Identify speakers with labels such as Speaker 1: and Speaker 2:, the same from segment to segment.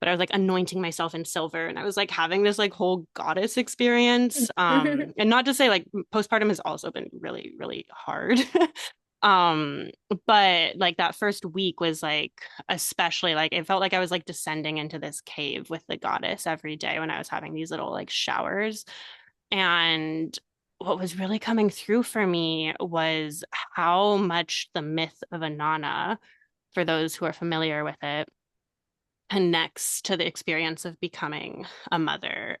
Speaker 1: but I was like anointing myself in silver, and I was like having this like whole goddess experience. And not to say like postpartum has also been really, really hard. Um, but like that first week was like especially like it felt like I was like descending into this cave with the goddess every day when I was having these little like showers. And what was really coming through for me was how much the myth of Inanna, for those who are familiar with it, connects to the experience of becoming a mother.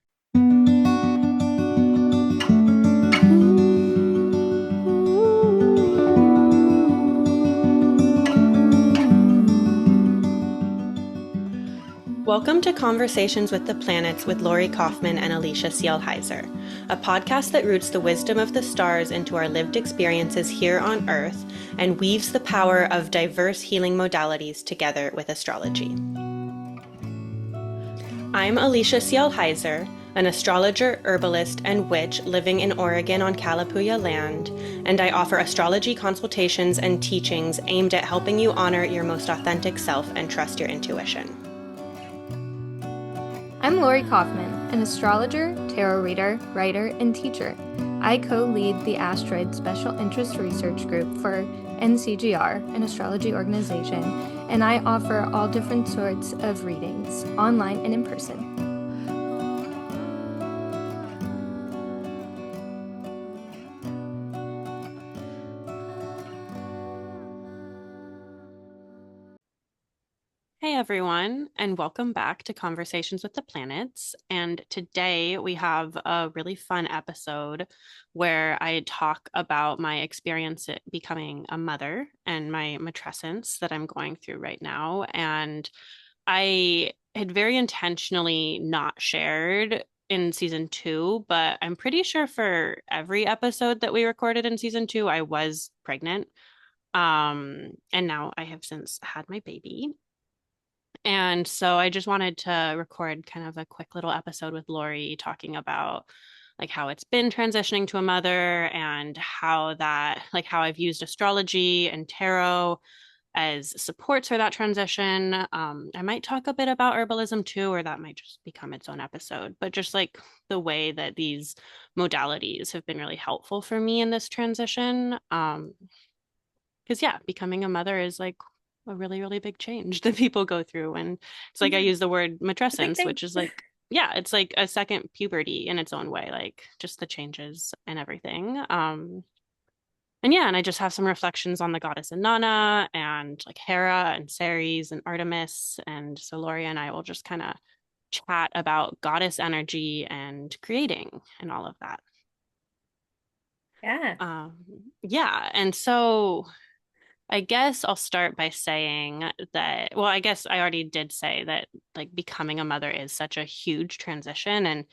Speaker 1: Welcome to Conversations with the Planets with Lori Kaufman and Alicia Heiser, a podcast that roots the wisdom of the stars into our lived experiences here on Earth and weaves the power of diverse healing modalities together with astrology. I'm Alicia Heiser, an astrologer, herbalist, and witch living in Oregon on Kalapuya land, and I offer astrology consultations and teachings aimed at helping you honor your most authentic self and trust your intuition.
Speaker 2: I'm Lori Kaufman, an astrologer, tarot reader, writer, and teacher. I co-lead the Asteroid Special Interest Research Group for NCGR, an astrology organization, and I offer all different sorts of readings, online and in person.
Speaker 1: Hey everyone, and welcome back to Conversations with the Planets. And today we have a really fun episode where I talk about my experience at becoming a mother and my matrescence that I'm going through right now. And I had very intentionally not shared in season two, but I'm pretty sure for every episode that we recorded in season two, I was pregnant. And now I have since had my baby. And so I just wanted to record kind of a quick little episode with Lori talking about like how it's been transitioning to a mother and how that, like how I've used astrology and tarot as supports for that transition. I might talk a bit about herbalism too, or that might just become its own episode, but just like the way that these modalities have been really helpful for me in this transition. Because yeah, becoming a mother is like a really, really big change that people go through. And it's like I use the word
Speaker 2: It's a big
Speaker 1: matrescence,
Speaker 2: thing.
Speaker 1: which is like, yeah, it's like a second puberty in its own way, like just the changes and everything. And yeah, and I just have some reflections on the goddess Inanna and like Hera and Ceres and Artemis. And so Lori and I will just kind of chat about goddess energy and creating and all of that.
Speaker 2: Yeah.
Speaker 1: Um, yeah, and so I guess I'll start by saying that, well, I guess I already did say that like becoming a mother is such a huge transition and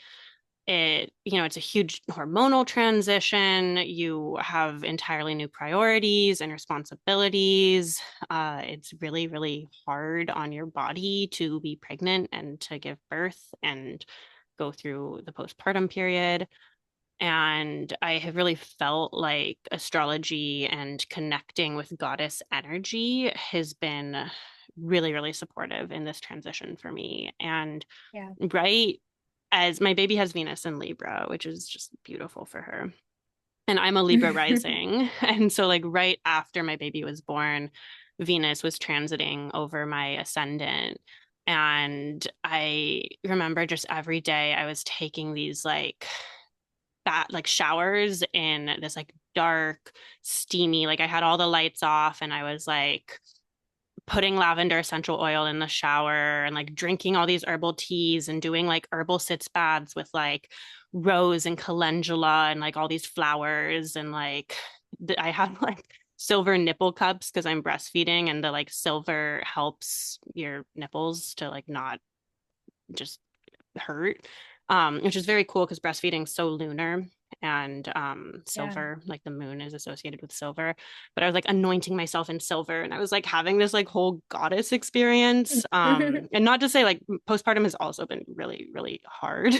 Speaker 1: it's a huge hormonal transition. You have entirely new priorities and responsibilities. It's really, really hard on your body to be pregnant and to give birth and go through the postpartum period. And I have really felt like astrology and connecting with goddess energy has been really, really supportive in this transition for me. And
Speaker 2: Yeah.
Speaker 1: right as my baby has Venus in Libra, which is just beautiful for her. And I'm a Libra rising. And so, like, right after my baby was born, Venus was transiting over my ascendant. And I remember just every day I was taking these like showers in this like dark, steamy, like I had all the lights off and I was like putting lavender essential oil in the shower and like drinking all these herbal teas and doing like herbal sitz baths with like rose and calendula and like all these flowers and like I have like silver nipple cups because I'm breastfeeding and the like silver helps your nipples to like not just hurt, which is very cool because breastfeeding is so lunar and
Speaker 2: Yeah.
Speaker 1: silver, like the moon is associated with silver. But I was like anointing myself in silver and I was like having this like whole goddess experience. And not to say like postpartum has also been really, really hard.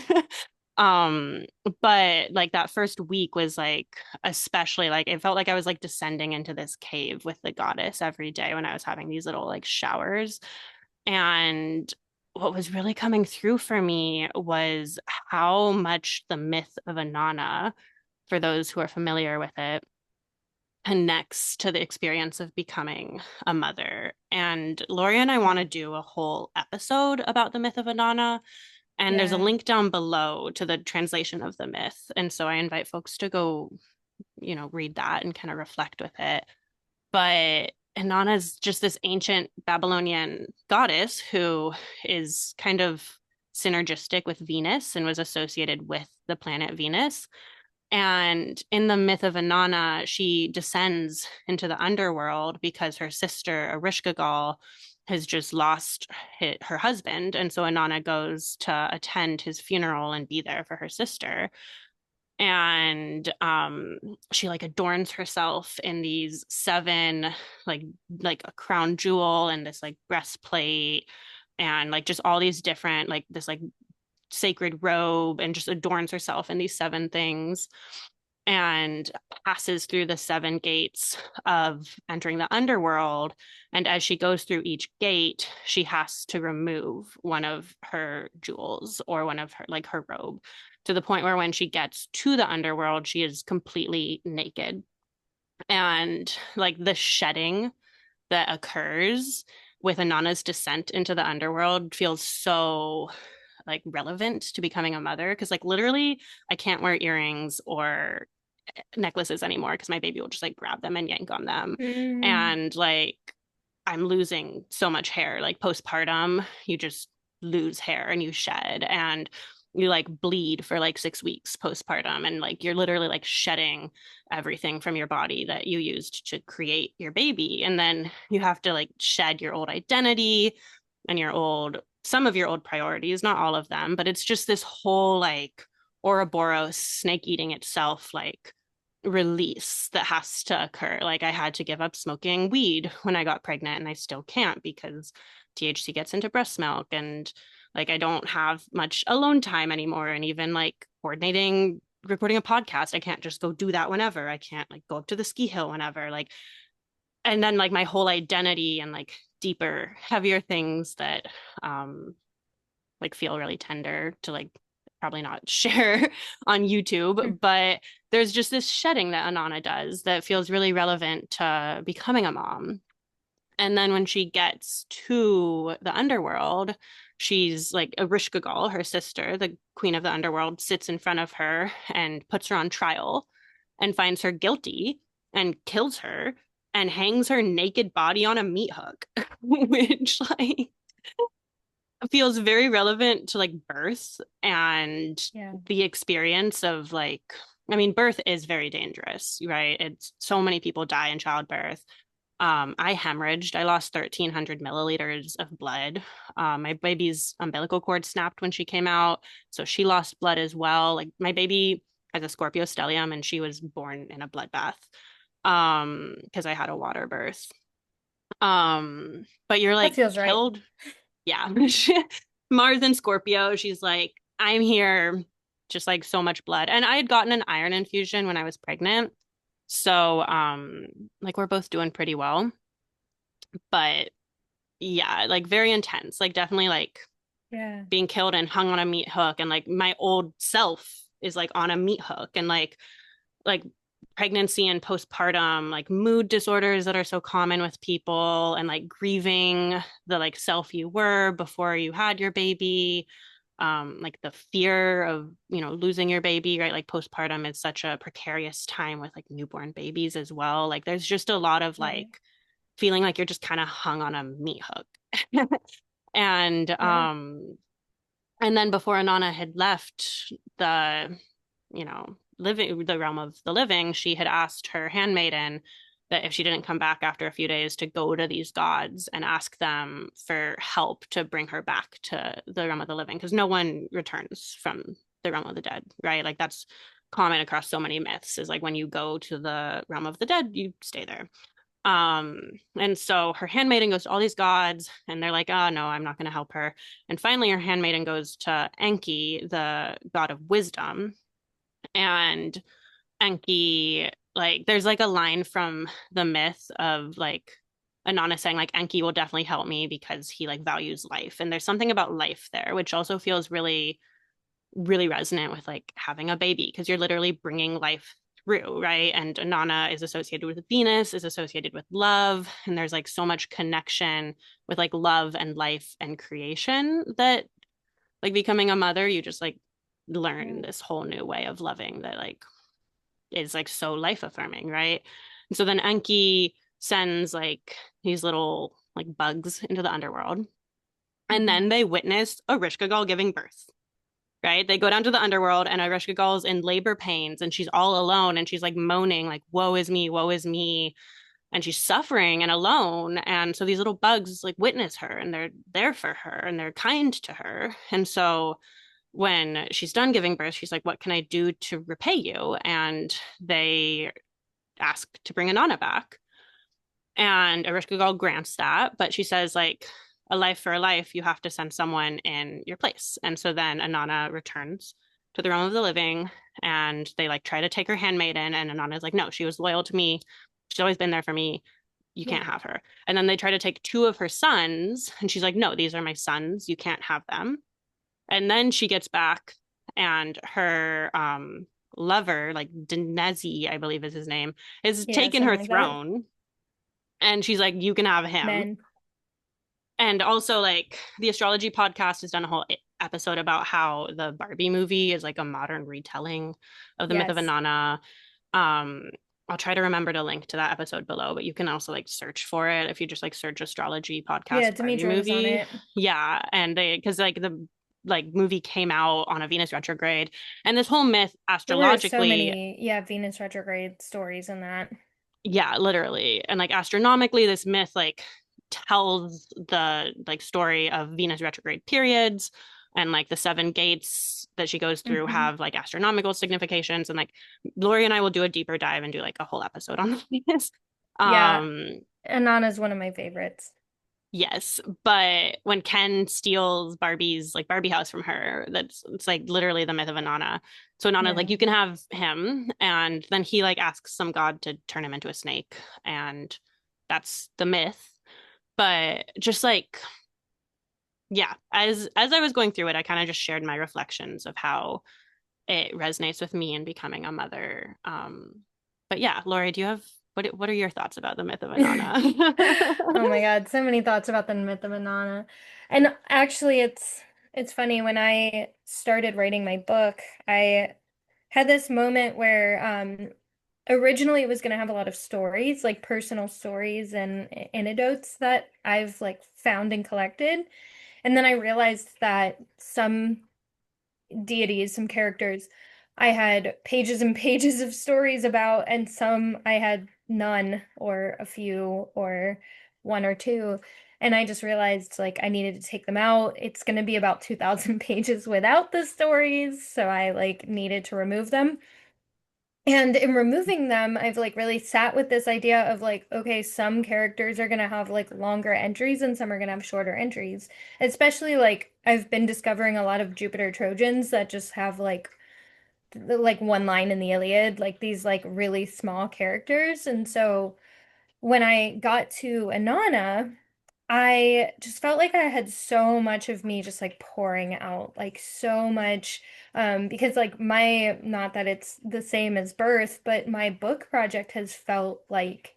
Speaker 1: um but like that first week was like especially like it felt like I was like descending into this cave with the goddess every day when I was having these little like showers. And what was really coming through for me was how much the myth of Inanna, for those who are familiar with it, connects to the experience of becoming a mother. And Lori and I want to do a whole episode about the myth of Inanna. And there's a
Speaker 2: Yeah.
Speaker 1: link down below to the translation of the myth. And so I invite folks to go, read that and kind of reflect with it. But Inanna is just this ancient Babylonian goddess who is kind of synergistic with Venus and was associated with the planet Venus. And in the myth of Inanna, she descends into the underworld because her sister, Ereshkigal, has just lost her husband. And so Inanna goes to attend his funeral and be there for her sister. And she like adorns herself in these seven, like like a crown jewel and this like breastplate and like just all these different like this like sacred robe, and just adorns herself in these seven things, and passes through the seven gates of entering the underworld. And as she goes through each gate, she has to remove one of her jewels or one of her, like her robe, to the point where when she gets to the underworld, she is completely naked. And like the shedding that occurs with Anana's descent into the underworld feels so like relevant to becoming a mother, because like literally I can't wear earrings or necklaces anymore because my baby will just like grab them and yank on them.
Speaker 2: Mm.
Speaker 1: And like I'm losing so much hair. Like postpartum, you just lose hair and you shed, and you like bleed for like 6 weeks postpartum, and like you're literally like shedding everything from your body that you used to create your baby. And then you have to like shed your old identity and some of your old priorities, not all of them, but it's just this whole like Ouroboros snake eating itself like release that has to occur. Like I had to give up smoking weed when I got pregnant, and I still can't because THC gets into breast milk, and like I don't have much alone time anymore. And even like coordinating recording a podcast, I can't just go do that whenever. I can't like go up to the ski hill whenever. Like, and then like my whole identity and like deeper, heavier things that like feel really tender to like probably not share on YouTube, but there's just this shedding that Inanna does that feels really relevant to becoming a mom. And then when she gets to the underworld, she's like Ereshkigal, her sister, the queen of the underworld, sits in front of her and puts her on trial and finds her guilty and kills her and hangs her naked body on a meat hook, which like feels very relevant to like birth and
Speaker 2: Yeah.
Speaker 1: the experience of like, I mean, birth is very dangerous, right? It's so many people die in childbirth. I hemorrhaged. I lost 1,300 milliliters of blood. My baby's umbilical cord snapped when she came out, so she lost blood as well. Like my baby has a Scorpio stellium, and she was born in a bloodbath. Because I had a water birth. But you're
Speaker 2: That
Speaker 1: like
Speaker 2: feels right.
Speaker 1: killed. Yeah. Mars and Scorpio, she's like, I'm here, just like so much blood. And I had gotten an iron infusion when I was pregnant. So, like we're both doing pretty well. But yeah, like very intense. Like definitely like
Speaker 2: Yeah.
Speaker 1: being killed and hung on a meat hook, and like my old self is like on a meat hook, and like pregnancy and postpartum like mood disorders that are so common with people, and like grieving the like self you were before you had your baby, like the fear of losing your baby, right? Like postpartum is such a precarious time with like newborn babies as well. Like there's just a lot of
Speaker 2: Right.
Speaker 1: like feeling like you're just kind of hung on a meat hook. and
Speaker 2: Yeah.
Speaker 1: um and then before Anana had left the, living the realm of the living, she had asked her handmaiden that if she didn't come back after a few days to go to these gods and ask them for help to bring her back to the realm of the living, because no one returns from the realm of the dead, right? Like that's common across so many myths, is like when you go to the realm of the dead, you stay there. And so her handmaiden goes to all these gods, and they're like, oh no, I'm not going to help her. And finally, her handmaiden goes to Enki, the god of wisdom. And Enki, like, there's like a line from the myth of like Inanna saying like Enki will definitely help me because he like values life. And there's something about life there, which also feels really, really resonant with like having a baby because you're literally bringing life through, right? And Inanna is associated with Venus, is associated with love. And there's like so much connection with like love and life and creation that like becoming a mother, you just like learn this whole new way of loving that like is like so life affirming, right? And so then Enki sends like these little like bugs into the underworld. And
Speaker 2: Mhm.
Speaker 1: then they witness Ereshkigal giving birth, right? They go down to the underworld and Ereshkigal's in labor pains and she's all alone and she's like moaning, like, woe is me, woe is me. And she's suffering and alone. And so these little bugs like witness her and they're there for her and they're kind to her. And so when she's done giving birth, she's like, what can I do to repay you? And they ask to bring Inanna back. And Ereshkigal grants that, but she says, like, a life for a life, you have to send someone in your place. And so then Inanna returns to the realm of the living and they like try to take her handmaiden. And Inanna's like, no, she was loyal to me. She's always been there for me. You
Speaker 2: Yeah.
Speaker 1: can't have her. And then they try to take two of her sons. And she's like, no, these are my sons. You can't have them. And then she gets back and her lover, like Denezi, I believe is his name, has
Speaker 2: Yeah,
Speaker 1: taken her
Speaker 2: something like that.
Speaker 1: throne. And she's like, you can have him.
Speaker 2: Men.
Speaker 1: And also, like, the astrology podcast has done a whole episode about how the Barbie movie is like a modern retelling of the myth of
Speaker 2: Yes.
Speaker 1: Inanna. Um, I'll try to remember to link to that episode below, but you can also like search for it if you just like search astrology
Speaker 2: Yeah,
Speaker 1: podcast Barbie
Speaker 2: Demetra was on
Speaker 1: movie.
Speaker 2: it.
Speaker 1: Yeah, and they because like the like movie came out on a Venus retrograde, and this whole myth
Speaker 2: There were so
Speaker 1: astrologically,
Speaker 2: many, yeah, Venus retrograde stories in that.
Speaker 1: yeah, literally, and like astronomically, this myth like tells the like story of Venus retrograde periods and like the seven gates that she goes through
Speaker 2: Hmm.
Speaker 1: have like astronomical significations and like Lori and I will do a deeper dive and do like a whole episode on Venus.
Speaker 2: Yeah,
Speaker 1: Um
Speaker 2: Inanna's one of my favorites.
Speaker 1: yes, but when Ken steals Barbie's like Barbie house from her, that's it's like literally the myth of Inanna. So Inanna's like
Speaker 2: Yeah.
Speaker 1: you can have him and then he like asks some god to turn him into a snake and that's the myth. But just like yeah, as I was going through it, I kind of just shared my reflections of how it resonates with me in becoming a mother. But yeah, Lori, do you have what are your thoughts about the myth of Inanna?
Speaker 2: Oh my God, so many thoughts about the myth of Inanna. And actually it's funny when I started writing my book, I had this moment where originally it was going to have a lot of stories, like personal stories and anecdotes that I've like found and collected. And then I realized that some deities, some characters, I had pages and pages of stories about, and some I had none or a few or one or two. And I just realized like I needed to take them out. It's going to be about 2,000 pages without the stories, so I like needed to remove them. And in removing them, I've like really sat with this idea of like, okay, some characters are gonna have like longer entries and some are gonna have shorter entries. Especially like I've been discovering a lot of Jupiter Trojans that just have like one line in the Iliad, like these like really small characters. And so when I got to Inanna, I just felt like I had so much of me just like pouring out, like so much. Because like my, not that it's the same as birth, but my book project has felt like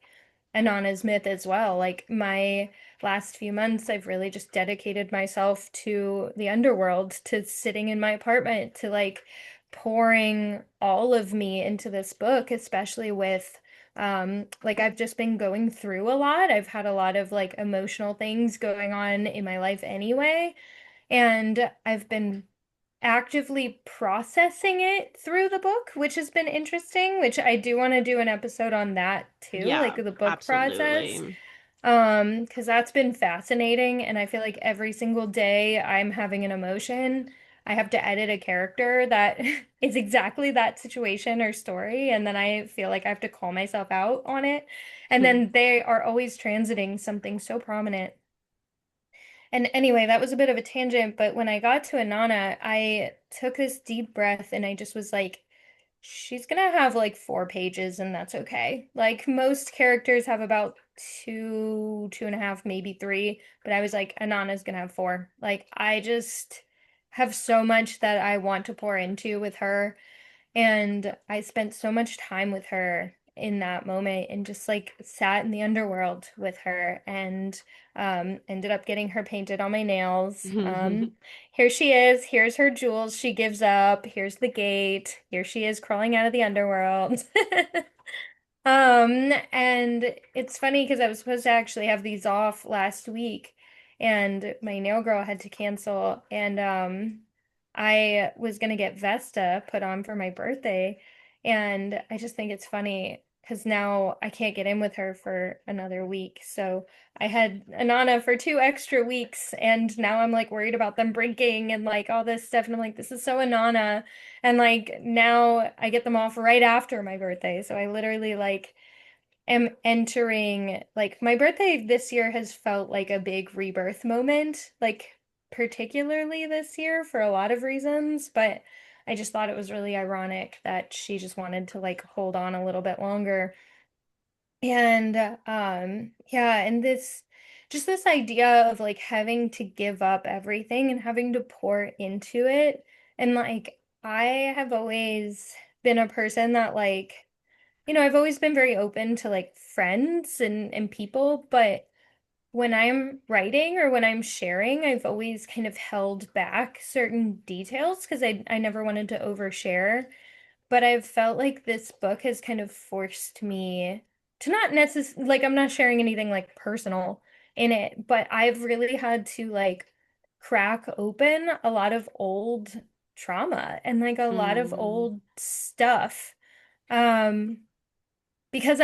Speaker 2: Inanna's myth as well. Like my last few months, I've really just dedicated myself to the underworld, to sitting in my apartment, to like pouring all of me into this book, especially with like I've just been going through a lot. I've had a lot of like emotional things going on in my life anyway, and I've been actively processing it through the book, which has been interesting, which I do want to do an episode on that too, like
Speaker 1: Yeah,
Speaker 2: the book process.
Speaker 1: absolutely.
Speaker 2: Because that's been fascinating, and I feel like every single day I'm having an emotion. I have to edit a character that is exactly that situation or story, and then I feel like I have to call myself out on it. And
Speaker 1: Hmm.
Speaker 2: then they are always transiting something so prominent. And anyway, that was a bit of a tangent, but when I got to Inanna, I took this deep breath and I just was like, she's gonna have like 4 pages and that's okay. Like most characters have about two and a half, maybe three. But I was like, Inanna's gonna have four. Like, I just have so much that I want to pour into with her. And I spent so much time with her in that moment and just like sat in the underworld with her and ended up getting her painted on my nails. Here she is. Here's her jewels she gives up. Here's the gate. Here she is crawling out of the underworld. And it's funny because I was supposed to actually have these off last week, and my nail girl had to cancel, and I was gonna get Vesta put on for my birthday, and I just think it's funny because now I can't get in with her for another week. So I had Inanna for 2 extra weeks, and now I'm like worried about them breaking and like all this stuff, and I'm like, this is so Inanna. And like now I get them off right after my birthday. So I literally like am entering like my birthday this year has felt like a big rebirth moment, like particularly this year for a lot of reasons, but I just thought it was really ironic that she just wanted to like hold on a little bit longer. And yeah, and this just this idea of like having to give up everything and having to pour into it. And like I have always been a person that like, I've always been very open to like friends and people, but when I'm writing or when I'm sharing, I've always kind of held back certain details because I never wanted to overshare. But I've felt like this book has kind of forced me to not necessarily, like, I'm not sharing anything like personal in it, but I've really had to like crack open a lot of old trauma and like a lot of
Speaker 1: Mm,
Speaker 2: old stuff. Um, because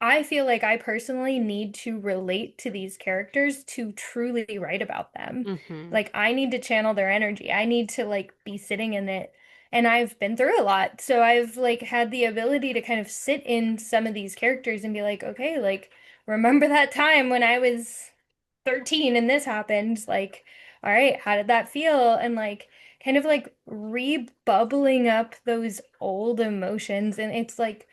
Speaker 2: I feel like I personally need to relate to these characters to truly write about them.
Speaker 1: mhm,
Speaker 2: Like I need to channel their energy. I need to like be sitting in it. And I've been through a lot. So I've like had the ability to kind of sit in some of these characters and be like, okay, like remember that time when I was 13 and this happened? Like, all right, how did that feel? And like kind of like rebubbling up those old emotions. And it's like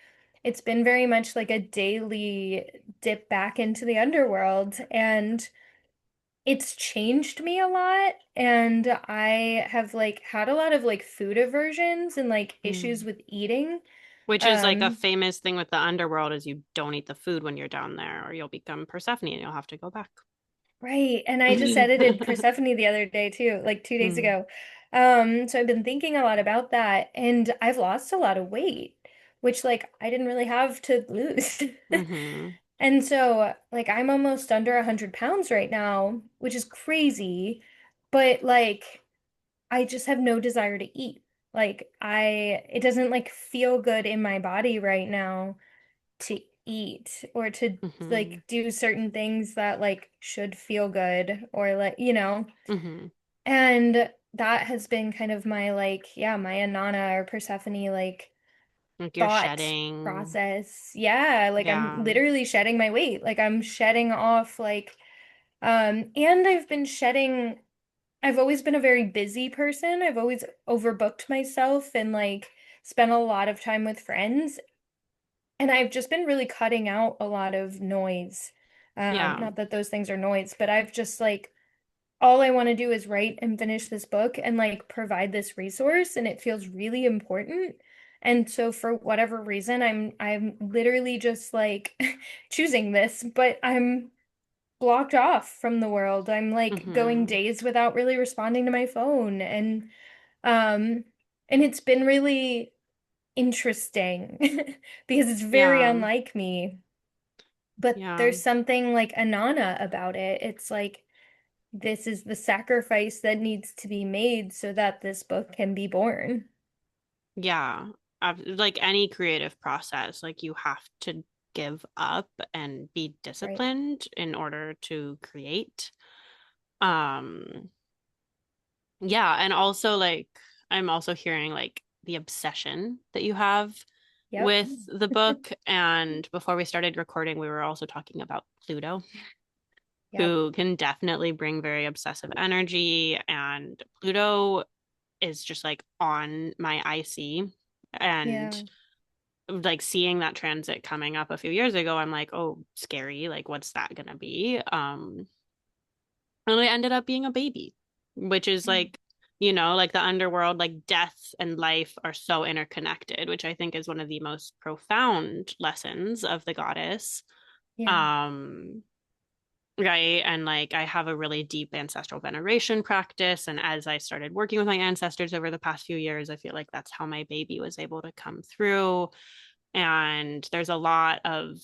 Speaker 2: it's been very much like a daily dip back into the underworld, and it's changed me a lot. And I have like had a lot of like food aversions and like issues
Speaker 1: mm.
Speaker 2: with eating.
Speaker 1: Which is like a
Speaker 2: Um,
Speaker 1: famous thing with the underworld is you don't eat the food when you're down there or you'll become Persephone and you'll have to go back.
Speaker 2: right. And I just edited Persephone the other day too, like 2 days
Speaker 1: Mm,
Speaker 2: ago. So I've been thinking a lot about that, and I've lost a lot of weight, which like I didn't really have to lose.
Speaker 1: mhm,
Speaker 2: And so, like, I'm almost under 100 pounds right now, which is crazy, but like, I just have no desire to eat. It doesn't like feel good in my body right now to eat or to
Speaker 1: mhm,
Speaker 2: like do certain things that like should feel good or like.
Speaker 1: mhm.
Speaker 2: And that has been kind of my like, yeah, my Inanna or Persephone like
Speaker 1: Like you're
Speaker 2: thought
Speaker 1: shedding.
Speaker 2: process. Yeah, like I'm
Speaker 1: Yeah.
Speaker 2: literally shedding my weight. Like I'm shedding off like and I've always been a very busy person. I've always overbooked myself and like spent a lot of time with friends. And I've just been really cutting out a lot of noise.
Speaker 1: Yeah.
Speaker 2: Not that those things are noise, but I've just like all I want to do is write and finish this book and like provide this resource, and it feels really important. And so for whatever reason, I'm literally just like choosing this, but I'm blocked off from the world. I'm like going
Speaker 1: Mhm.
Speaker 2: days without really responding to my phone, um and it's been really interesting because it's very
Speaker 1: Yeah.
Speaker 2: unlike me. But
Speaker 1: Yeah.
Speaker 2: there's something like Inanna about it. It's like this is the sacrifice that needs to be made so that this book can be born.
Speaker 1: Yeah. Like any creative process, like you have to give up and be
Speaker 2: Right.
Speaker 1: disciplined in order to create. Um, yeah, and also like I'm also hearing like the obsession that you have
Speaker 2: Yep.
Speaker 1: with the book. And before we started recording, we were also talking about Pluto,
Speaker 2: Yep.
Speaker 1: who can definitely bring very obsessive energy. And Pluto is just like on my IC. And
Speaker 2: Yeah.
Speaker 1: like seeing that transit coming up a few years ago, I'm like, oh, scary. Like, what's that gonna be? And it ended up being a baby, which is
Speaker 2: Mm.
Speaker 1: like, like the underworld, like death and life are so interconnected, which I think is one of the most profound lessons of the goddess.
Speaker 2: Yeah.
Speaker 1: Um, right. And like I have a really deep ancestral veneration practice. And as I started working with my ancestors over the past few years, I feel like that's how my baby was able to come through. And there's a lot of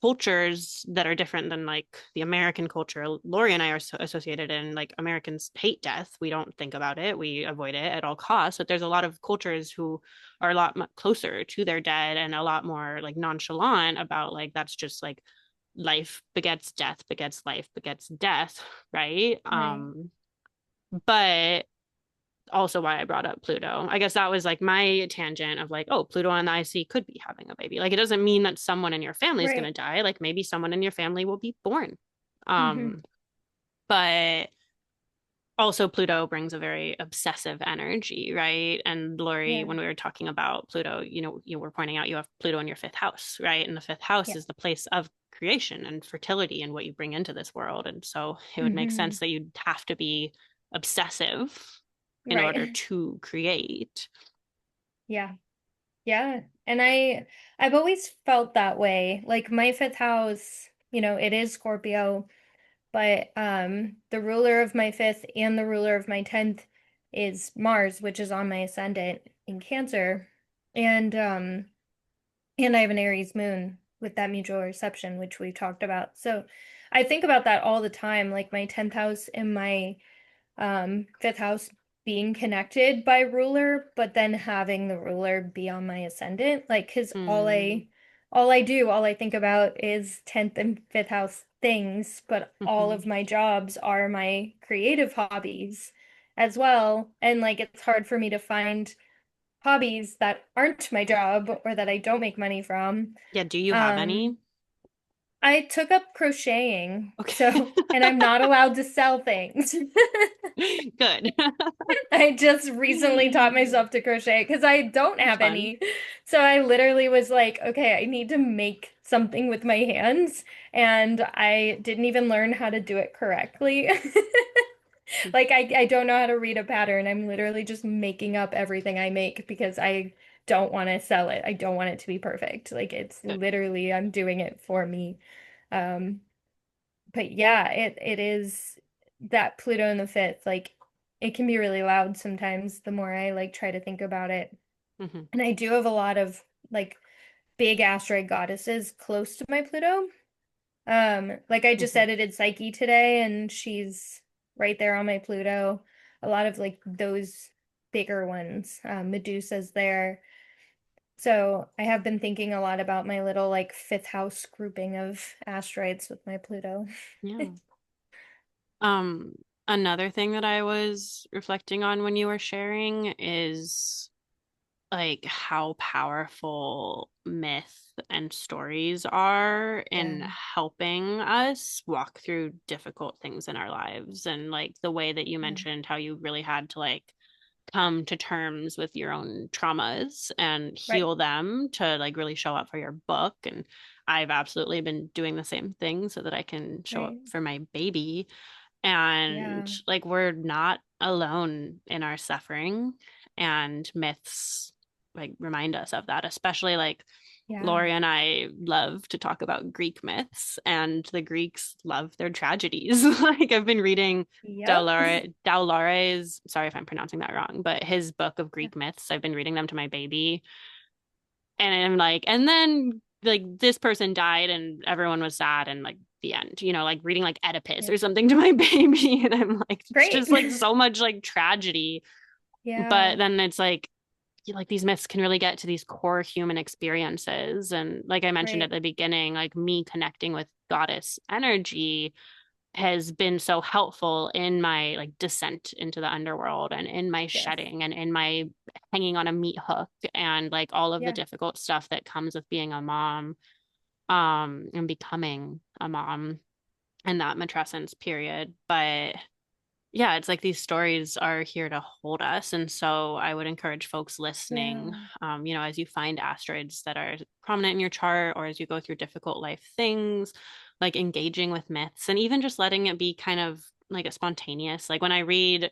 Speaker 1: cultures that are different than like the American culture. Lori and I are associated in, like, Americans hate death. We don't think about it. We avoid it at all costs. But there's a lot of cultures who are a lot closer to their dead and a lot more like nonchalant about like that's just like life begets death begets life begets death, right?
Speaker 2: Right.
Speaker 1: But also why I brought up Pluto. I guess that was like my tangent of like, oh, Pluto on the IC could be having a baby. Like it doesn't mean that someone in your family is going to
Speaker 2: Right.
Speaker 1: die. Like maybe someone in your family will be born.
Speaker 2: Mm-hmm.
Speaker 1: Um, but also Pluto brings a very obsessive energy, right? And Lori,
Speaker 2: Yeah.
Speaker 1: when we were talking about Pluto, you were pointing out you have Pluto in your fifth house, right? And the fifth house
Speaker 2: Yeah.
Speaker 1: is the place of creation and fertility and what you bring into this world. And so it would make
Speaker 2: Mm-hmm.
Speaker 1: sense that you'd have to be obsessive in order
Speaker 2: Right.
Speaker 1: to create.
Speaker 2: Yeah. Yeah. And I've always felt that way. Like my fifth house, it is Scorpio, but the ruler of my fifth and the ruler of my 10th is Mars, which is on my ascendant in Cancer. And I have an Aries moon with that mutual reception, which we talked about. So I think about that all the time, like my 10th house and my fifth house being connected by ruler, but then having the ruler be on my ascendant. Like, because
Speaker 1: Mm,
Speaker 2: all I think about is 10th and fifth house things, but all
Speaker 1: mhm.
Speaker 2: of my jobs are my creative hobbies as well. And like, it's hard for me to find hobbies that aren't my job or that I don't make money from.
Speaker 1: Yeah, do you have
Speaker 2: Um,
Speaker 1: any?
Speaker 2: I took up crocheting,
Speaker 1: Okay.
Speaker 2: so, and I'm not allowed to sell things.
Speaker 1: Good.
Speaker 2: I just recently taught myself to crochet because I don't
Speaker 1: That's
Speaker 2: have
Speaker 1: fun.
Speaker 2: any. So I literally was like, okay, I need to make something with my hands. And I didn't even learn how to do it correctly. Like I don't know how to read a pattern. I'm literally just making up everything I make because I don't want to sell it. I don't want it to be perfect. Like it's
Speaker 1: Good.
Speaker 2: literally I'm doing it for me. Um, but yeah, it is that Pluto in the fifth, like it can be really loud sometimes the more I like try to think about it.
Speaker 1: Hmm.
Speaker 2: And I do have a lot of like big asteroid goddesses close to my Pluto. Like I just
Speaker 1: Hmm.
Speaker 2: edited Psyche today and she's right there on my Pluto. A lot of like those bigger ones. Medusa's there. So I have been thinking a lot about my little like fifth house grouping of asteroids with my Pluto.
Speaker 1: Yeah. Um, Another thing that I was reflecting on when you were sharing is like how powerful myth and stories are in
Speaker 2: Yeah,
Speaker 1: helping us walk through difficult things in our lives. And like the way that you
Speaker 2: yeah,
Speaker 1: mentioned how you really had to like come to terms with your own traumas and
Speaker 2: right,
Speaker 1: heal them to like really show up for your book. And I've absolutely been doing the same thing so that I can show up
Speaker 2: right.
Speaker 1: for my baby. And
Speaker 2: Yeah,
Speaker 1: like we're not alone in our suffering, and myths like remind us of that, especially like
Speaker 2: yeah.
Speaker 1: Lori and I love to talk about Greek myths, and the Greeks love their tragedies. Like I've been reading
Speaker 2: Yep.
Speaker 1: Daulare's, sorry if I'm pronouncing that wrong, but his book of Greek myths. I've been reading them to my baby, and I'm like, and then like this person died, and everyone was sad, and like the end, like reading like Oedipus
Speaker 2: Yeah.
Speaker 1: or something to my baby, and I'm like, it's
Speaker 2: Great.
Speaker 1: just like so much like tragedy. But
Speaker 2: Yeah,
Speaker 1: then it's like these myths can really get to these core human experiences. And like I mentioned at
Speaker 2: right.
Speaker 1: the beginning, like me connecting with goddess energy has been so helpful in my like descent into the underworld and in my
Speaker 2: Yes.
Speaker 1: shedding and in my hanging on a meat hook and like all of the
Speaker 2: Yeah.
Speaker 1: difficult stuff that comes with being a mom, and becoming a mom in that matrescence period. But yeah, it's like these stories are here to hold us. And so I would encourage folks
Speaker 2: Yeah.
Speaker 1: listening, as you find asteroids that are prominent in your chart or as you go through difficult life things, like engaging with myths and even just letting it be kind of like a spontaneous. Like when I read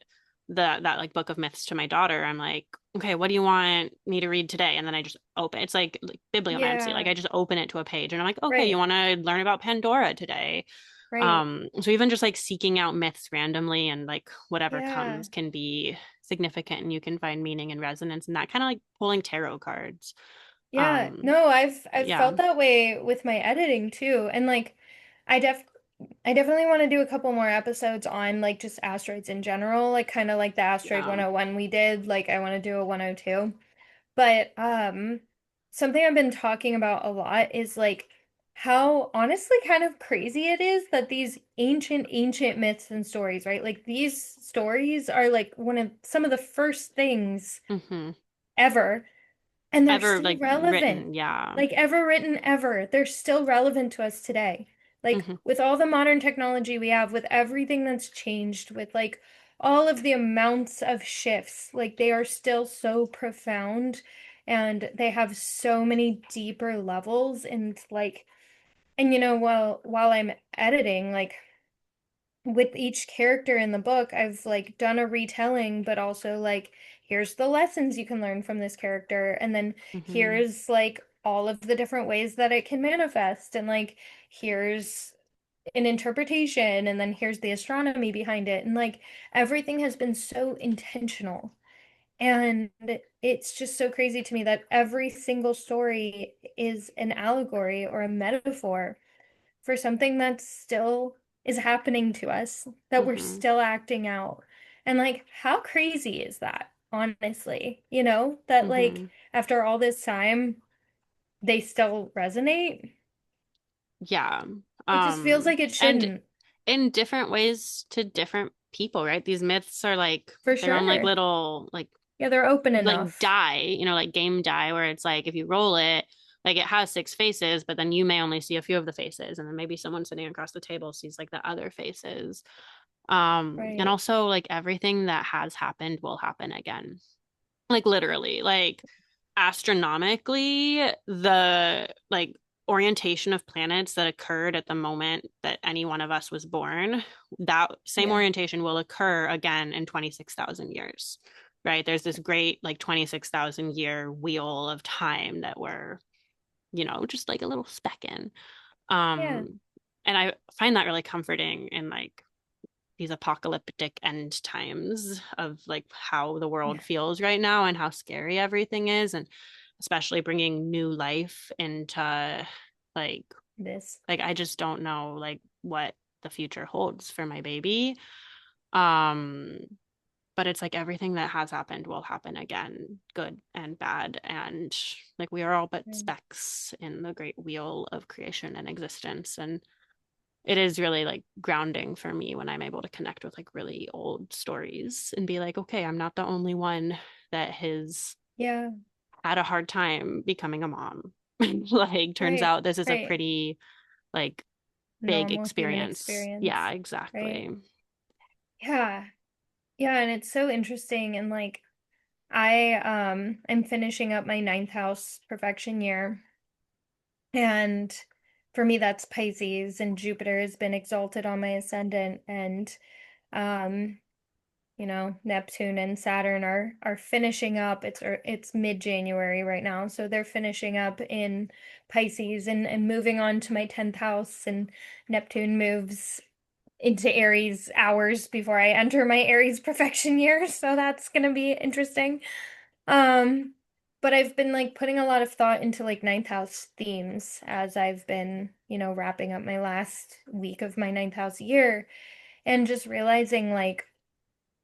Speaker 1: that like book of myths to my daughter, I'm like, okay, what do you want me to read today? And then I just open it's like bibliomancy. Like
Speaker 2: Yeah.
Speaker 1: I just open it to a page and I'm like, okay, you
Speaker 2: Right.
Speaker 1: want to learn about Pandora today?
Speaker 2: Right.
Speaker 1: So even just like seeking out myths randomly and like whatever
Speaker 2: Yeah.
Speaker 1: comes can be significant and you can find meaning and resonance in that kind of like pulling tarot cards.
Speaker 2: Yeah.
Speaker 1: Um,
Speaker 2: No, I've
Speaker 1: yeah.
Speaker 2: felt that way with my editing too. And like I def I definitely want to do a couple more episodes on like just asteroids in general, like kind of like the asteroid
Speaker 1: Yeah.
Speaker 2: 101 we did. Like I want to do a 102. But something I've been talking about a lot is like how honestly kind of crazy it is that these ancient myths and stories, right? Like these stories are like one of some of the first things
Speaker 1: Hmm.
Speaker 2: ever, and they're
Speaker 1: Ever
Speaker 2: still
Speaker 1: like
Speaker 2: relevant.
Speaker 1: written. Yeah.
Speaker 2: Like ever written ever. They're still relevant to us today. Like
Speaker 1: Hmm.
Speaker 2: with all the modern technology we have, with everything that's changed, with like all of the amounts of shifts, like they are still so profound and they have so many deeper levels and like and while I'm editing, like with each character in the book, I've like done a retelling, but also like here's the lessons you can learn from this character, and then
Speaker 1: Hmm.
Speaker 2: here's like all of the different ways that it can manifest, and like here's an interpretation, and then here's the astronomy behind it, and like everything has been so intentional. And it's just so crazy to me that every single story is an allegory or a metaphor for something that still is happening to us, that we're
Speaker 1: Hmm.
Speaker 2: still acting out. And like, how crazy is that, honestly? That like
Speaker 1: Hmm.
Speaker 2: after all this time, they still resonate.
Speaker 1: Yeah.
Speaker 2: It just feels like it
Speaker 1: And
Speaker 2: shouldn't,
Speaker 1: in different ways to different people, right? These myths are like
Speaker 2: for
Speaker 1: their own like
Speaker 2: sure.
Speaker 1: little
Speaker 2: Yeah, they're open
Speaker 1: like
Speaker 2: enough.
Speaker 1: die, like game die, where it's like if you roll it, like it has six faces, but then you may only see a few of the faces, and then maybe someone sitting across the table sees like the other faces. And
Speaker 2: Right.
Speaker 1: also like everything that has happened will happen again. Like literally, like astronomically, the like orientation of planets that occurred at the moment that any one of us was born, that same
Speaker 2: Yeah.
Speaker 1: orientation will occur again in 26,000 years, right? There's this great like 26,000 year wheel of time that we're, just like a little speck in.
Speaker 2: Yeah.
Speaker 1: And I find that really comforting in like these apocalyptic end times of like how the
Speaker 2: Yeah.
Speaker 1: world feels right now and how scary everything is, and especially bringing new life into like
Speaker 2: This.
Speaker 1: like I just don't know like what the future holds for my baby. um but it's like everything that has happened will happen again, good and bad, and like we are all but
Speaker 2: Right.
Speaker 1: specks in the great wheel of creation and existence. And it is really like grounding for me when I'm able to connect with like really old stories and be like, okay, I'm not the only one that has
Speaker 2: Yeah.
Speaker 1: had a hard time becoming a mom. Like, turns
Speaker 2: Right.
Speaker 1: out this is a
Speaker 2: Right.
Speaker 1: pretty like big
Speaker 2: Normal human
Speaker 1: experience. Yeah,
Speaker 2: experience. Right.
Speaker 1: exactly.
Speaker 2: Yeah. Yeah, and it's so interesting and like I am finishing up my ninth house perfection year. And for me that's Pisces, and Jupiter has been exalted on my ascendant, and um Neptune and Saturn are finishing up. It's mid-January right now, so they're finishing up in Pisces and moving on to my 10th house, and Neptune moves into Aries hours before I enter my Aries perfection year, so that's gonna be interesting. Um, but I've been like putting a lot of thought into like ninth house themes as I've been, wrapping up my last week of my ninth house year, and just realizing like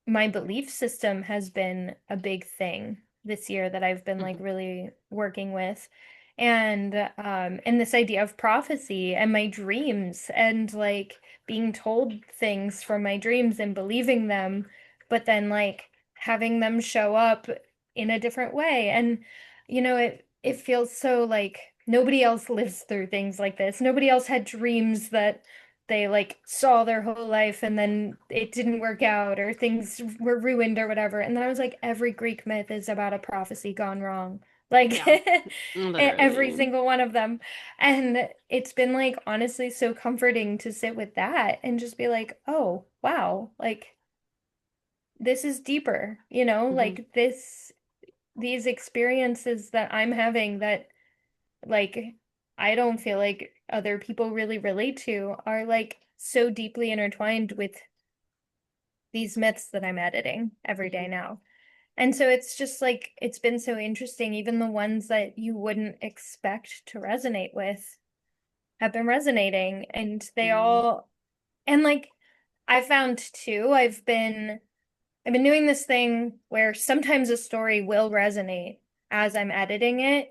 Speaker 2: my belief system has been a big thing this year that I've been like
Speaker 1: Mhm.
Speaker 2: really working with. And this idea of prophecy and my dreams, and like being told things from my dreams and believing them, but then like having them show up in a different way. And it feels so like nobody else lives through things like this. Nobody else had dreams that they like saw their whole life and then it didn't work out or things were ruined or whatever. And then I was like, every Greek myth is about a prophecy gone wrong. Like
Speaker 1: Yeah,
Speaker 2: every
Speaker 1: literally.
Speaker 2: single one of them. And it's been like honestly so comforting to sit with that and just be like, oh, wow, like this is deeper,
Speaker 1: Hmm.
Speaker 2: like these experiences that I'm having that like I don't feel like other people really relate to are like so deeply intertwined with these myths that I'm editing every day now. And so it's just like it's been so interesting. Even the ones that you wouldn't expect to resonate with have been resonating, and they
Speaker 1: Mm.
Speaker 2: all and like I found too, I've been doing this thing where sometimes a story will resonate as I'm editing it.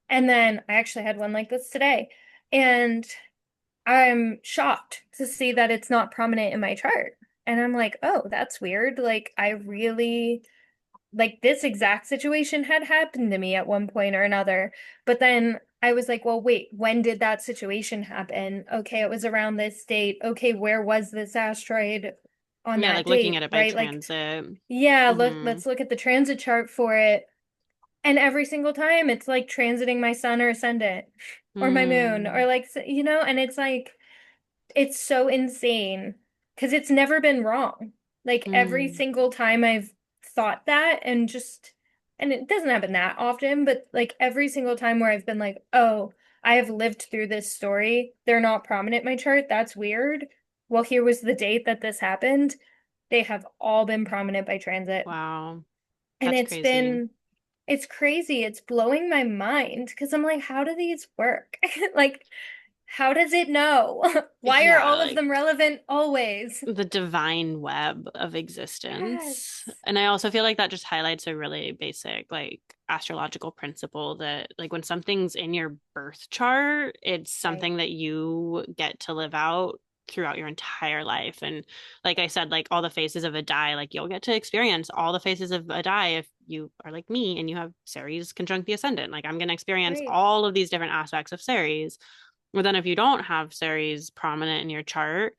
Speaker 2: And then I actually had one like this today. And I'm shocked to see that it's not prominent in my chart. And I'm like, oh, that's weird. Like, I really, like, this exact situation had happened to me at one point or another. But then I was like, well, wait, when did that situation happen? Okay, it was around this date. Okay, where was this asteroid on
Speaker 1: Yeah,
Speaker 2: that
Speaker 1: like looking
Speaker 2: date,
Speaker 1: at it by
Speaker 2: right? Like,
Speaker 1: transit.
Speaker 2: yeah,
Speaker 1: Hmm.
Speaker 2: let's look at the transit chart for it. And every single time it's like transiting my sun or ascendant or my moon or
Speaker 1: Mm.
Speaker 2: like, and it's like, it's so insane because it's never been wrong. Like every
Speaker 1: Mm.
Speaker 2: single time I've thought that and it doesn't happen that often, but like every single time where I've been like, oh, I have lived through this story. They're not prominent in my chart. That's weird. Well, here was the date that this happened. They have all been prominent by transit.
Speaker 1: Wow,
Speaker 2: And
Speaker 1: that's crazy.
Speaker 2: it's crazy. It's blowing my mind because I'm like, how do these work? Like, how does it know? Why are
Speaker 1: Yeah,
Speaker 2: all of
Speaker 1: like
Speaker 2: them relevant always?
Speaker 1: the divine web of existence.
Speaker 2: Yes.
Speaker 1: And I also feel like that just highlights a really basic, like, astrological principle that, like, when something's in your birth chart, it's
Speaker 2: Right.
Speaker 1: something that you get to live out throughout your entire life. And like I said, like all the phases of a die, like you'll get to experience all the phases of a die if you are like me and you have Ceres conjunct the ascendant. Like I'm going to experience
Speaker 2: Right.
Speaker 1: all of these different aspects of Ceres. Or then if you don't have Ceres prominent in your chart,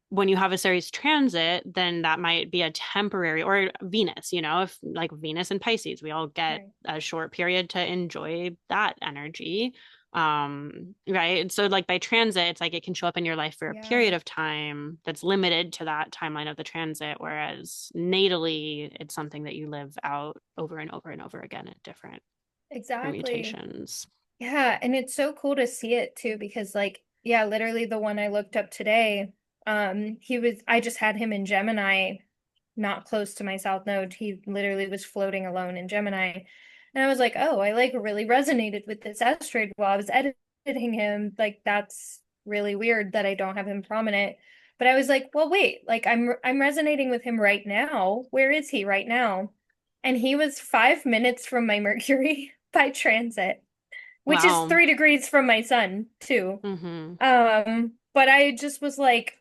Speaker 1: when you have a Ceres transit, then that might be a temporary, or Venus, if like Venus and Pisces, we all get
Speaker 2: Right.
Speaker 1: a short period to enjoy that energy. Right. So like by transit, it's like it can show up in your life for a period
Speaker 2: Yeah.
Speaker 1: of time that's limited to that timeline of the transit, whereas natally, it's something that you live out over and over and over again at different
Speaker 2: Exactly.
Speaker 1: permutations.
Speaker 2: Yeah, and it's so cool to see it too because like yeah, literally the one I looked up today, I just had him in Gemini, not close to my south node. He literally was floating alone in Gemini. And I was like, "Oh, I like really resonated with this asteroid while I was editing him. Like that's really weird that I don't have him prominent." But I was like, "Well, wait, like I'm resonating with him right now. Where is he right now?" And he was 5 minutes from my Mercury by transit, which is
Speaker 1: Wow.
Speaker 2: 3 degrees from my sun too.
Speaker 1: Hmm.
Speaker 2: But I just was like,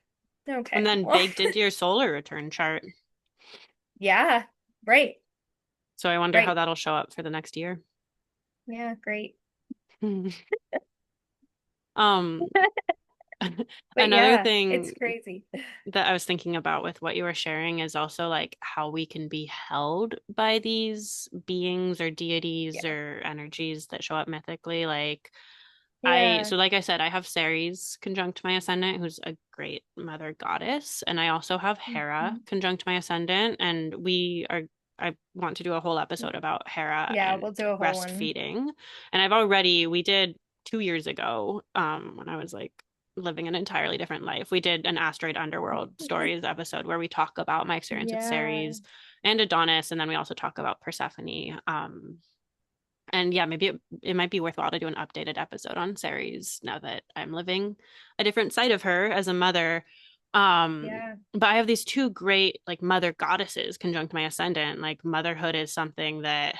Speaker 1: And
Speaker 2: okay,
Speaker 1: then
Speaker 2: well,
Speaker 1: baked into your solar return chart.
Speaker 2: yeah, right,
Speaker 1: So I wonder how
Speaker 2: right.
Speaker 1: that'll show up for the next year.
Speaker 2: Yeah, great.
Speaker 1: Um,
Speaker 2: But
Speaker 1: another
Speaker 2: yeah, it's
Speaker 1: thing
Speaker 2: crazy.
Speaker 1: that I was thinking about with what you were sharing is also like how we can be held by these beings or deities
Speaker 2: Yeah.
Speaker 1: or energies that show up mythically.
Speaker 2: Yeah.
Speaker 1: So like I said, I have Ceres conjunct my ascendant, who's a great mother goddess, and I also have Hera
Speaker 2: Mhm.
Speaker 1: conjunct my ascendant, and I want to do a whole episode about Hera
Speaker 2: Yeah,
Speaker 1: and
Speaker 2: we'll do a whole one.
Speaker 1: breastfeeding. And we did 2 years ago, when I was like living an entirely different life. We did an Asteroid Underworld Stories episode where we talk about my experience with
Speaker 2: Yeah.
Speaker 1: Ceres and Adonis, and then we also talk about Persephone. And yeah, maybe it might be worthwhile to do an updated episode on Ceres now that I'm living a different side of her as a mother.
Speaker 2: Yeah.
Speaker 1: But I have these two great like mother goddesses conjunct my ascendant. Like motherhood is something that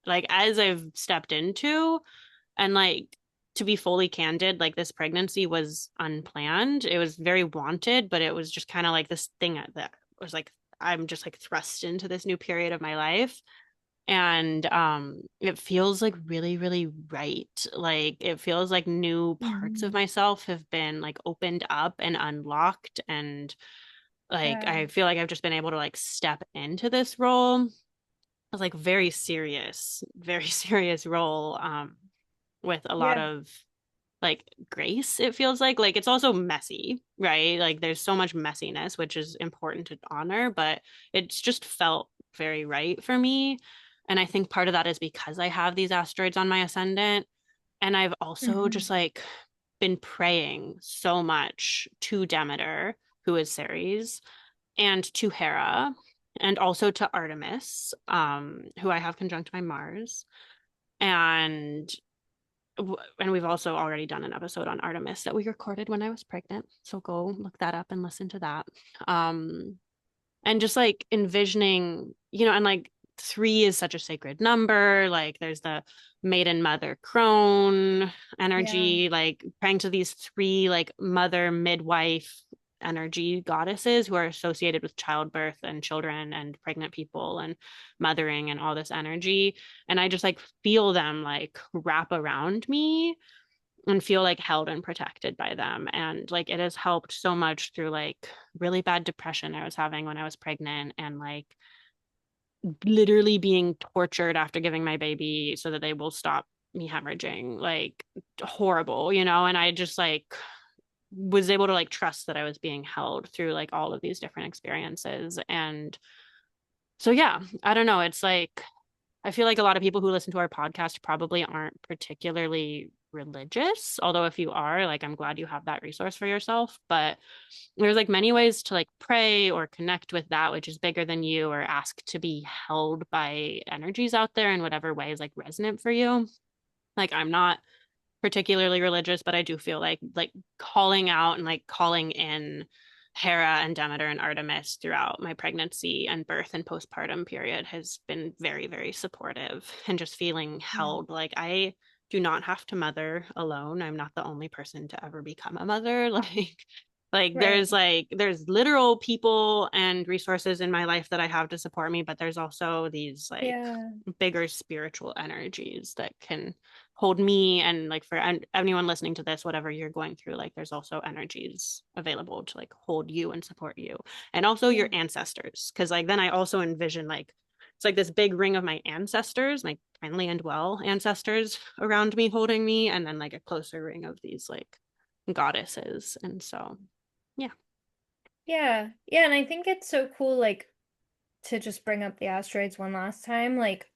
Speaker 1: like as I've stepped into, and like to be fully candid, like this pregnancy was unplanned. It was very wanted, but it was just kind of like this thing that was like I'm just like thrust into this new period of my life. And it feels like really, really right. Like it feels like new parts of
Speaker 2: Mhm.
Speaker 1: myself have been like opened up and unlocked, and like
Speaker 2: Yeah.
Speaker 1: I feel like I've just been able to like step into this role. It's like very serious, very serious role with a lot
Speaker 2: Yeah.
Speaker 1: of like grace. It feels like it's also messy, right? Like there's so much messiness, which is important to honor, but it's just felt very right for me. And I think part of that is because I have these asteroids on my ascendant, and I've also
Speaker 2: Mhm.
Speaker 1: just like been praying so much to Demeter, who is Ceres, and to Hera, and also to Artemis, who I have conjunct my Mars. And and we've also already done an episode on Artemis that we recorded when I was pregnant. So go look that up and listen to that. Um, and just like envisioning, and like three is such a sacred number. Like there's the maiden mother crone
Speaker 2: Yeah.
Speaker 1: energy, like praying to these three like mother midwife energy goddesses who are associated with childbirth and children and pregnant people and mothering and all this energy. And I just like feel them like wrap around me and feel like held and protected by them. And like it has helped so much through like really bad depression I was having when I was pregnant, and like literally being tortured after giving my baby so that they will stop me hemorrhaging. Like horrible, and I just like was able to like trust that I was being held through like all of these different experiences. And so yeah, I don't know, it's like I feel like a lot of people who listen to our podcast probably aren't particularly religious. Although if you are, like I'm glad you have that resource for yourself. But there's like many ways to like pray or connect with that which is bigger than you, or ask to be held by energies out there in whatever way is like resonant for you. Like I'm not particularly religious, but I do feel like calling out and like calling in Hera and Demeter and Artemis throughout my pregnancy and birth and postpartum period has been very, very supportive, and just feeling
Speaker 2: Yeah.
Speaker 1: held. Like I do not have to mother alone. I'm not the only person to ever become a mother. Like there's
Speaker 2: Right.
Speaker 1: there's literal people and resources in my life that I have to support me, but there's also these like
Speaker 2: Yeah.
Speaker 1: bigger spiritual energies that can hold me. And like for anyone listening to this, whatever you're going through, like there's also energies available to like hold you and support you, and also your
Speaker 2: Yeah.
Speaker 1: ancestors, because like then I also envision like it's like this big ring of my ancestors, my friendly and well ancestors around me holding me, and then like a closer ring of these like goddesses. And so yeah.
Speaker 2: Yeah. Yeah, and I think it's so cool, like, to just bring up the asteroids one last time. Like,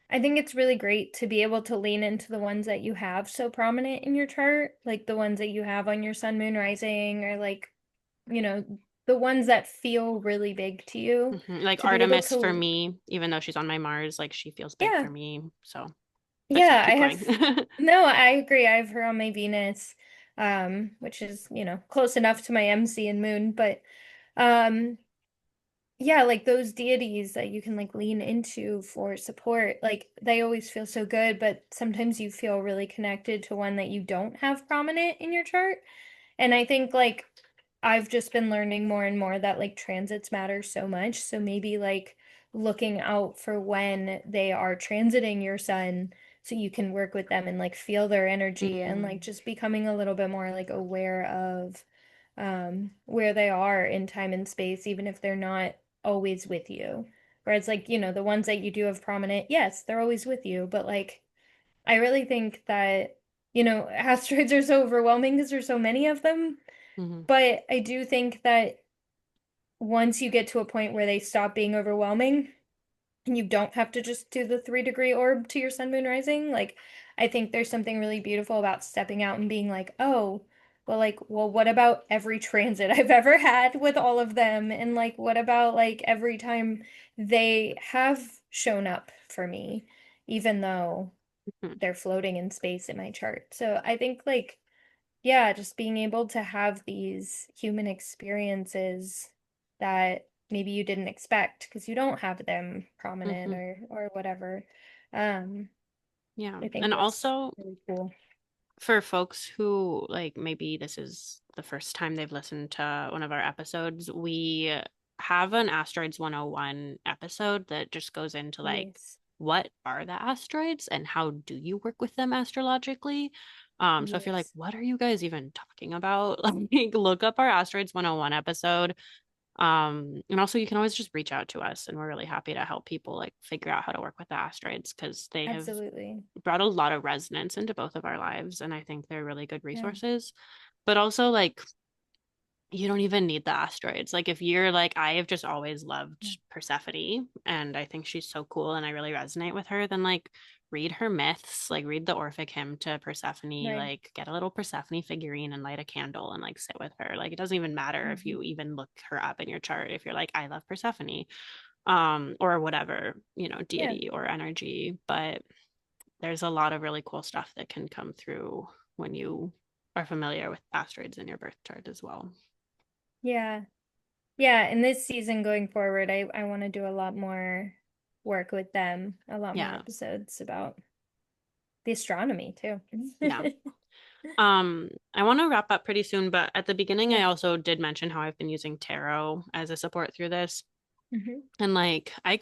Speaker 2: I think it's really great to be able to lean into the ones that you have so prominent in your chart, like the ones that you have on your sun, moon, rising, or like, you know, the ones that feel really big to you,
Speaker 1: Like
Speaker 2: to be able
Speaker 1: Artemis for
Speaker 2: to,
Speaker 1: me, even though she's on my Mars, like she feels big
Speaker 2: yeah,
Speaker 1: for me. So but yeah,
Speaker 2: yeah, I
Speaker 1: keep
Speaker 2: have,
Speaker 1: going.
Speaker 2: no, I agree. I have her on my Venus, which is, close enough to my MC and moon, but, um, yeah, like those deities that you can like lean into for support, like they always feel so good, but sometimes you feel really connected to one that you don't have prominent in your chart. And I think like I've just been learning more and more that like transits matter so much. So maybe like looking out for when they are transiting your sun so you can work with them and like feel their energy, and like
Speaker 1: Mm,
Speaker 2: just becoming a little bit more like aware of where they are in time and space, even if they're not always with you. Whereas like, the ones that you do have prominent, yes, they're always with you, but like I really think that, asteroids are so overwhelming because there's so many of them.
Speaker 1: mhm,
Speaker 2: But I do think that once you get to a point where they stop being overwhelming, and you don't have to just do the 3-degree orb to your sun, moon, rising. Like, I think there's something really beautiful about stepping out and being like, oh, well, what about every transit I've ever had with all of them? And like, what about like every time they have shown up for me, even though
Speaker 1: mhm,
Speaker 2: they're floating in space in my chart? So I think like, yeah, just being able to have these human experiences that maybe you didn't expect because you don't have them prominent
Speaker 1: mhm.
Speaker 2: or whatever. Um,
Speaker 1: Yeah.
Speaker 2: I think
Speaker 1: And
Speaker 2: that's
Speaker 1: also
Speaker 2: really cool.
Speaker 1: for folks who like maybe this is the first time they've listened to one of our episodes, we have an Asteroids 101 episode that just goes into like
Speaker 2: Nice.
Speaker 1: what are the asteroids and how do you work with them astrologically? So if you're like,
Speaker 2: Yes.
Speaker 1: what are you guys even talking about? Like, look up our Asteroids 101 episode. And also you can always just reach out to us and we're really happy to help people like figure out how to work with the asteroids because they have
Speaker 2: Absolutely.
Speaker 1: brought a lot of resonance into both of our lives. And I think they're really good
Speaker 2: Yeah.
Speaker 1: resources. But also like you don't even need the asteroids. Like if you're like, I have just always
Speaker 2: Yeah.
Speaker 1: loved Persephone and I think she's so cool and I really resonate with her, then like read her myths, like read the Orphic hymn to Persephone,
Speaker 2: Right.
Speaker 1: like get a little Persephone figurine and light a candle and like sit with her. Like it doesn't even matter if
Speaker 2: Mhm.
Speaker 1: you even look her up in your chart if you're like, I love Persephone, or whatever,
Speaker 2: Yeah.
Speaker 1: deity or energy. But there's a lot of really cool stuff that can come through when you are familiar with asteroids in your birth chart as well.
Speaker 2: Yeah. Yeah. And this season going forward, I want to do a lot more work with them, a lot more
Speaker 1: Yeah.
Speaker 2: episodes about the astronomy too.
Speaker 1: Yeah. I want to wrap up pretty soon, but at the beginning,
Speaker 2: Yeah.
Speaker 1: I also did mention how I've been using tarot as a support through this.
Speaker 2: Hmm.
Speaker 1: And like, I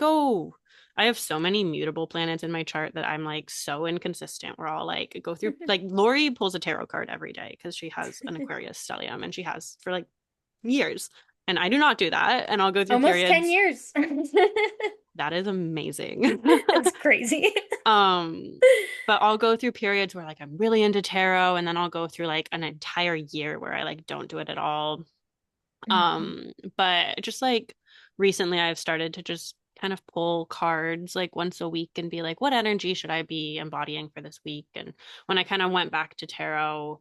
Speaker 1: have so many mutable planets in my chart that I'm like so inconsistent. We're all like, go through, like, Lori pulls a tarot card every day because she has an Aquarius stellium and she has for like years. And I do not do that. And I'll go through
Speaker 2: Almost 10
Speaker 1: periods.
Speaker 2: years.
Speaker 1: That is amazing.
Speaker 2: It's crazy.
Speaker 1: Um, but I'll go through periods where like I'm really into tarot, and then I'll go through like an entire year where I like don't do it at all.
Speaker 2: Mhm.
Speaker 1: But just like recently I've started to just kind of pull cards like once a week and be like, what energy should I be embodying for this week? And when I kind of went back to tarot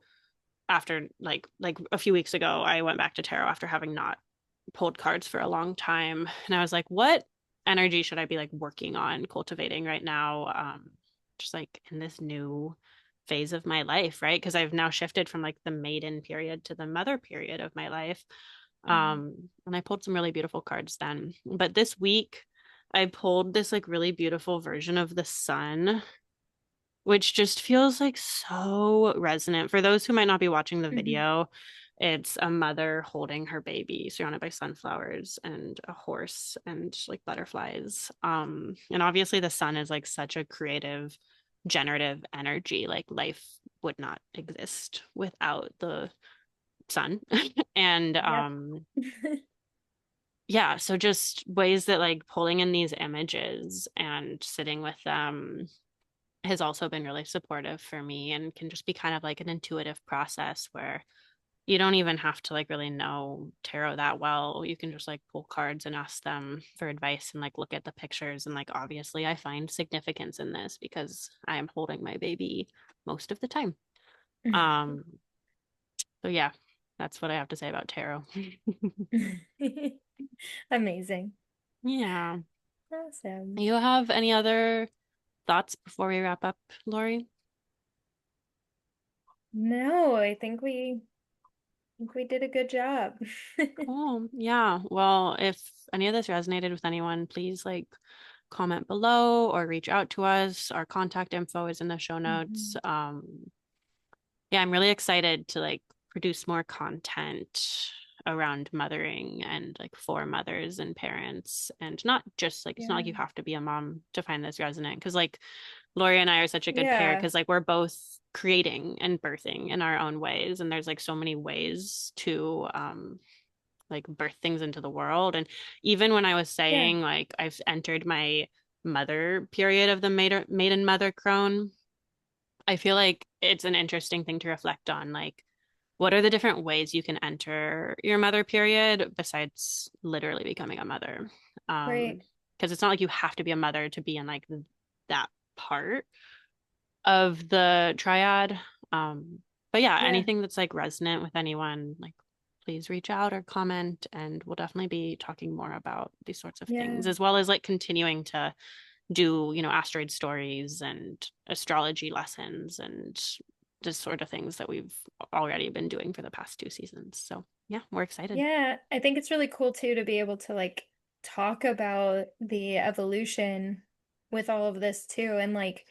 Speaker 1: after like a few weeks ago, I went back to tarot after having not pulled cards for a long time. And I was like, what energy should I be like working on cultivating right now? Just like in this new phase of my life, right? Because I've now shifted from like the maiden period to the mother period of my life. And I pulled some really beautiful cards then. But this week, I pulled this like really beautiful version of the sun, which just feels like so resonant. For those who might not be watching the
Speaker 2: Mhm.
Speaker 1: video, it's a mother holding her baby surrounded by sunflowers and a horse and like butterflies. And obviously the sun is like such a creative, generative energy. Like life would not exist without the sun. And
Speaker 2: Yep.
Speaker 1: yeah, so just ways that like pulling in these images and sitting with them has also been really supportive for me and can just be kind of like an intuitive process where you don't even have to like really know tarot that well. You can just like pull cards and ask them for advice and like look at the pictures. And like, obviously, I find significance in this because I am holding my baby most of the time. Um, so yeah, that's what I have to say about tarot.
Speaker 2: Amazing.
Speaker 1: Yeah.
Speaker 2: Awesome.
Speaker 1: You have any other thoughts before we wrap up, Lori?
Speaker 2: No, I think we did a good job.
Speaker 1: Cool. Yeah. Well, if any of this resonated with anyone, please like comment below or reach out to us. Our contact info is in the show notes.
Speaker 2: Mhm.
Speaker 1: Yeah, I'm really excited to like produce more content around mothering and like for mothers and parents and not just like it's not like
Speaker 2: Yeah.
Speaker 1: you have to be a mom to find this resonant because like Lori and I are such a good pair
Speaker 2: Yeah.
Speaker 1: because like we're both creating and birthing in our own ways and there's like so many ways to like birth things into the world. And even when I was
Speaker 2: Yeah.
Speaker 1: saying like I've entered my mother period of the maiden mother crone, I feel like it's an interesting thing to reflect on. Like, what are the different ways you can enter your mother period besides literally becoming a mother?
Speaker 2: Right.
Speaker 1: Because it's not like you have to be a mother to be in like that part of the triad. Um, but yeah,
Speaker 2: Yeah.
Speaker 1: anything that's like resonant with anyone, like please reach out or comment, and we'll definitely be talking more about these sorts of things,
Speaker 2: Yeah.
Speaker 1: as well as like continuing to do, asteroid stories and astrology lessons and just sort of things that we've already been doing for the past 2 seasons. So yeah, we're excited.
Speaker 2: Yeah. I think it's really cool too to be able to like talk about the evolution with all of this too. And like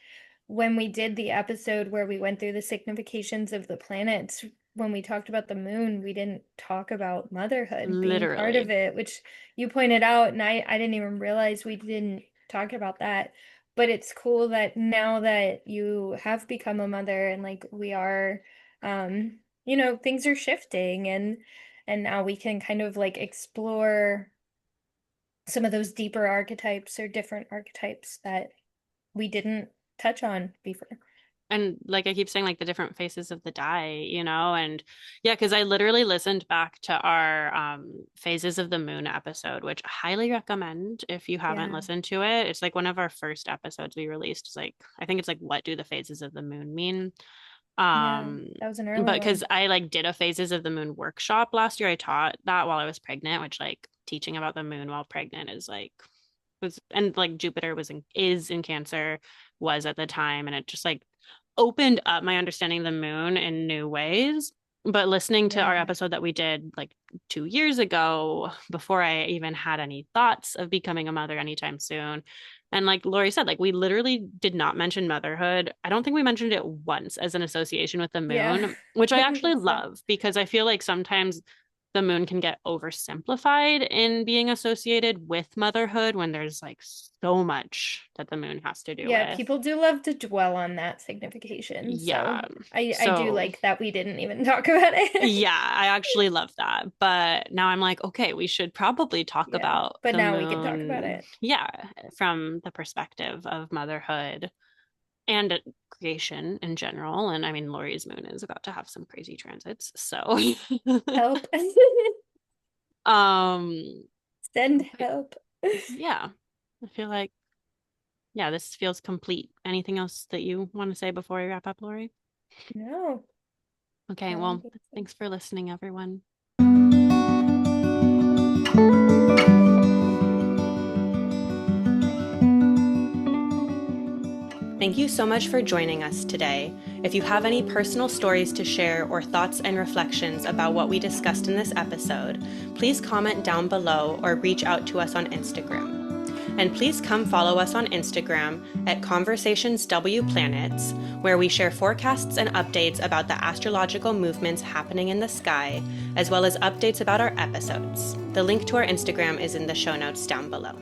Speaker 2: when we did the episode where we went through the significations of the planets, when we talked about the moon, we didn't talk about motherhood being part of
Speaker 1: Literally.
Speaker 2: it, which you pointed out, and I didn't even realize we didn't talk about that. but it's cool that now that you have become a mother and like we are, things are shifting and now we can kind of like explore some of those deeper archetypes or different archetypes that we didn't touch on before.
Speaker 1: And like I keep saying, like the different faces of the die, and yeah, because I literally listened back to our phases of the moon episode, which I highly recommend if you haven't
Speaker 2: Yeah.
Speaker 1: listened to it. It's like one of our first episodes we released. It's like I think it's like what do the phases of the moon mean?
Speaker 2: Yeah,
Speaker 1: Um,
Speaker 2: that was an
Speaker 1: but
Speaker 2: early
Speaker 1: because
Speaker 2: one.
Speaker 1: I like did a phases of the moon workshop last year, I taught that while I was pregnant, which like teaching about the moon while pregnant is like was and like Jupiter is in Cancer, was at the time, and it just like opened up my understanding of the moon in new ways. But listening to our
Speaker 2: Yeah.
Speaker 1: episode that we did like 2 years ago, before I even had any thoughts of becoming a mother anytime soon, and like Lori said, like we literally did not mention motherhood. I don't think we mentioned it once as an association with the
Speaker 2: Yeah.
Speaker 1: moon, which I actually
Speaker 2: That's fair.
Speaker 1: love because I feel like sometimes the moon can get oversimplified in being associated with motherhood when there's like so much that the moon has to do
Speaker 2: Yeah,
Speaker 1: with.
Speaker 2: people do love to dwell on that signification. So
Speaker 1: Yeah.
Speaker 2: I do
Speaker 1: So,
Speaker 2: like that we didn't even talk about it.
Speaker 1: yeah, I actually love that. But now I'm like, okay, we should probably talk
Speaker 2: Yeah.
Speaker 1: about
Speaker 2: But
Speaker 1: the
Speaker 2: now we can talk about
Speaker 1: moon.
Speaker 2: it.
Speaker 1: Yeah, from the perspective of motherhood and creation in general. And I mean, Lori's moon is about to have some crazy transits. So,
Speaker 2: Help.
Speaker 1: um,
Speaker 2: Send
Speaker 1: but
Speaker 2: help.
Speaker 1: yeah, I feel like, yeah, this feels complete. Anything else that you want to say before we wrap up, Lori?
Speaker 2: No,
Speaker 1: Okay,
Speaker 2: I don't
Speaker 1: well,
Speaker 2: think so.
Speaker 1: thanks for listening, everyone. Thank you so much for joining us today. If you have any personal stories to share or thoughts and reflections about what we discussed in this episode, please comment down below or reach out to us on Instagram. And please come follow us on Instagram at ConversationsWPlanets, where we share forecasts and updates about the astrological movements happening in the sky, as well as updates about our episodes. The link to our Instagram is in the show notes down below.